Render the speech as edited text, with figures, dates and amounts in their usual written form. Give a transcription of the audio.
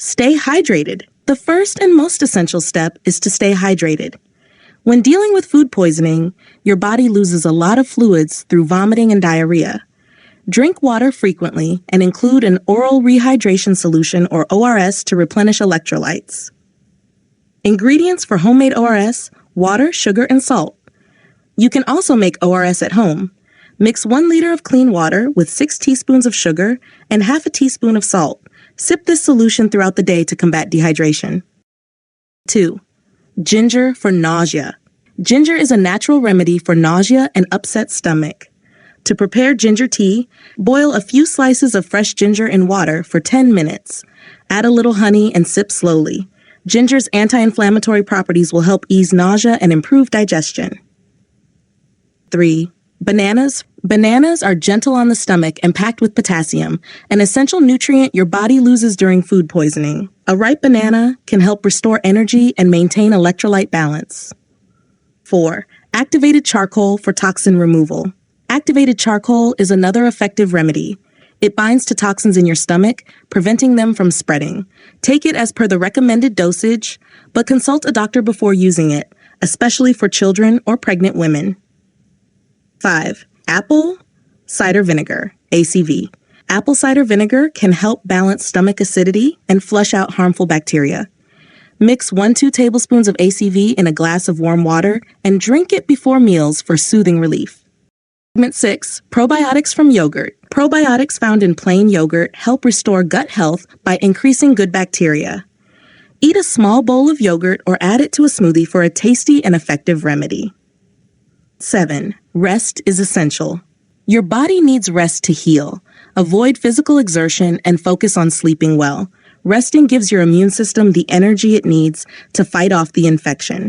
Stay hydrated. The first and most essential step is to stay hydrated. When dealing with food poisoning, your body loses a lot of fluids through vomiting and diarrhea. Drink water frequently and include an oral rehydration solution or ORS to replenish electrolytes. Ingredients for homemade ORS: water, sugar, and salt. You can also make ORS at home. Mix 1 liter of clean water with 6 teaspoons of sugar and half a teaspoon of salt. Sip this solution throughout the day to combat dehydration. 2. Ginger for nausea. Ginger is a natural remedy for nausea and upset stomach. To prepare ginger tea, boil a few slices of fresh ginger in water for 10 minutes. Add a little honey and sip slowly. Ginger's anti-inflammatory properties will help ease nausea and improve digestion. 3. Bananas. Bananas are gentle on the stomach and packed with potassium, an essential nutrient your body loses during food poisoning. A ripe banana can help restore energy and maintain electrolyte balance. 4. Activated charcoal for toxin removal. Activated charcoal is another effective remedy. It binds to toxins in your stomach, preventing them from spreading. Take it as per the recommended dosage, but consult a doctor before using it, especially for children or pregnant women. 5. Apple cider vinegar, ACV. Apple cider vinegar can help balance stomach acidity and flush out harmful bacteria. Mix 1-2 tablespoons of ACV in a glass of warm water and drink it before meals for soothing relief. Segment 6. Probiotics from yogurt. Probiotics found in plain yogurt help restore gut health by increasing good bacteria. Eat a small bowl of yogurt or add it to a smoothie for a tasty and effective remedy. 7. Rest is essential. Your body needs rest to heal. Avoid physical exertion and focus on sleeping well. Resting gives your immune system the energy it needs to fight off the infection.